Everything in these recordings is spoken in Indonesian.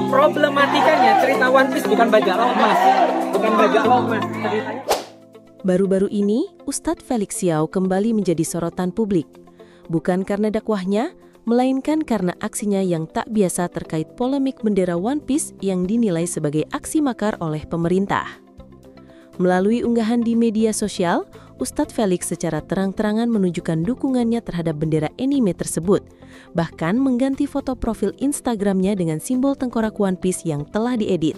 Problematikanya cerita One Piece bukan bajak laut mas, bukan bajak laut mas. Ceritanya. Baru-baru ini, Ustadz Felix Xiao kembali menjadi sorotan publik. Bukan karena dakwahnya, melainkan karena aksinya yang tak biasa terkait polemik bendera One Piece yang dinilai sebagai aksi makar oleh pemerintah. Melalui unggahan di media sosial, Ustadz Felix secara terang-terangan menunjukkan dukungannya terhadap bendera anime tersebut, bahkan mengganti foto profil Instagramnya dengan simbol tengkorak One Piece yang telah diedit.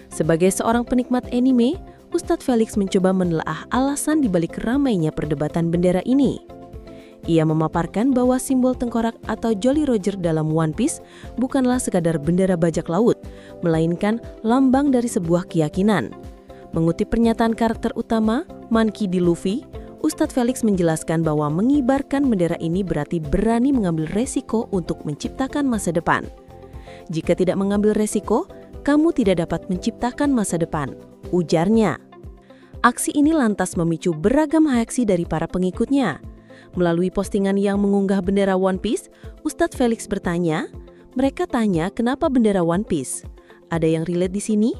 Sebagai seorang penikmat anime, Ustadz Felix mencoba menelaah alasan dibalik ramainya perdebatan bendera ini. Ia memaparkan bahwa simbol tengkorak atau Jolly Roger dalam One Piece bukanlah sekadar bendera bajak laut, melainkan lambang dari sebuah keyakinan. Mengutip pernyataan karakter utama, Monkey D. Luffy, Ustadz Felix menjelaskan bahwa mengibarkan bendera ini berarti berani mengambil resiko untuk menciptakan masa depan. Jika tidak mengambil resiko, kamu tidak dapat menciptakan masa depan, ujarnya. Aksi ini lantas memicu beragam reaksi dari para pengikutnya. Melalui postingan yang mengunggah bendera One Piece, Ustadz Felix bertanya, mereka tanya kenapa bendera One Piece? Ada yang relate di sini?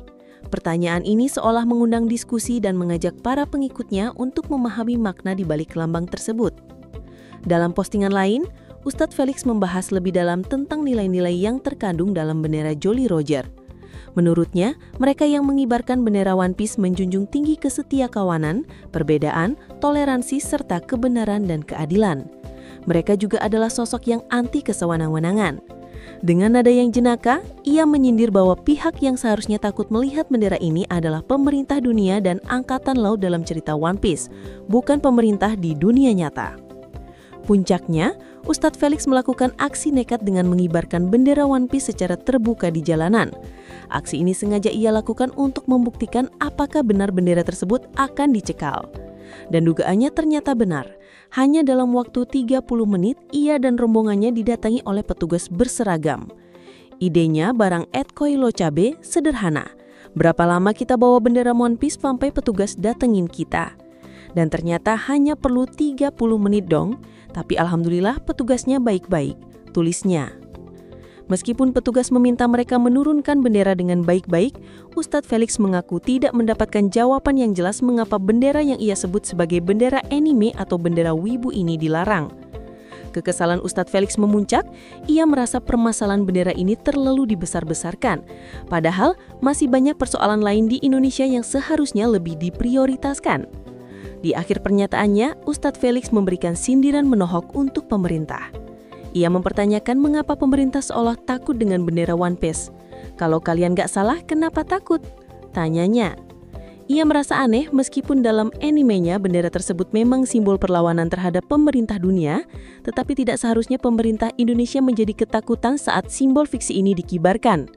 Pertanyaan ini seolah mengundang diskusi dan mengajak para pengikutnya untuk memahami makna di balik lambang tersebut. Dalam postingan lain, Ustadz Felix membahas lebih dalam tentang nilai-nilai yang terkandung dalam bendera Jolly Roger. Menurutnya, mereka yang mengibarkan bendera One Piece menjunjung tinggi kesetiakawanan, perbedaan, toleransi, serta kebenaran dan keadilan. Mereka juga adalah sosok yang anti kesewenang-wenangan. Dengan nada yang jenaka, ia menyindir bahwa pihak yang seharusnya takut melihat bendera ini adalah pemerintah dunia dan angkatan laut dalam cerita One Piece, bukan pemerintah di dunia nyata. Puncaknya, Ustadz Felix melakukan aksi nekat dengan mengibarkan bendera One Piece secara terbuka di jalanan. Aksi ini sengaja ia lakukan untuk membuktikan apakah benar bendera tersebut akan dicekal. Dan dugaannya ternyata benar. Hanya dalam waktu 30 menit, ia dan rombongannya didatangi oleh petugas berseragam. Idenya barang Edkoi Locabe sederhana. Berapa lama kita bawa bendera One Piece sampai petugas datengin kita? Dan ternyata hanya perlu 30 menit dong. Tapi alhamdulillah petugasnya baik-baik, tulisnya. Meskipun petugas meminta mereka menurunkan bendera dengan baik-baik, Ustadz Felix mengaku tidak mendapatkan jawaban yang jelas mengapa bendera yang ia sebut sebagai bendera anime atau bendera wibu ini dilarang. Kekesalan Ustadz Felix memuncak, ia merasa permasalahan bendera ini terlalu dibesar-besarkan. Padahal masih banyak persoalan lain di Indonesia yang seharusnya lebih diprioritaskan. Di akhir pernyataannya, Ustadz Felix memberikan sindiran menohok untuk pemerintah. Ia mempertanyakan mengapa pemerintah seolah takut dengan bendera One Piece. Kalau kalian gak salah, kenapa takut? Tanyanya. Ia merasa aneh meskipun dalam animenya bendera tersebut memang simbol perlawanan terhadap pemerintah dunia, tetapi tidak seharusnya pemerintah Indonesia menjadi ketakutan saat simbol fiksi ini dikibarkan.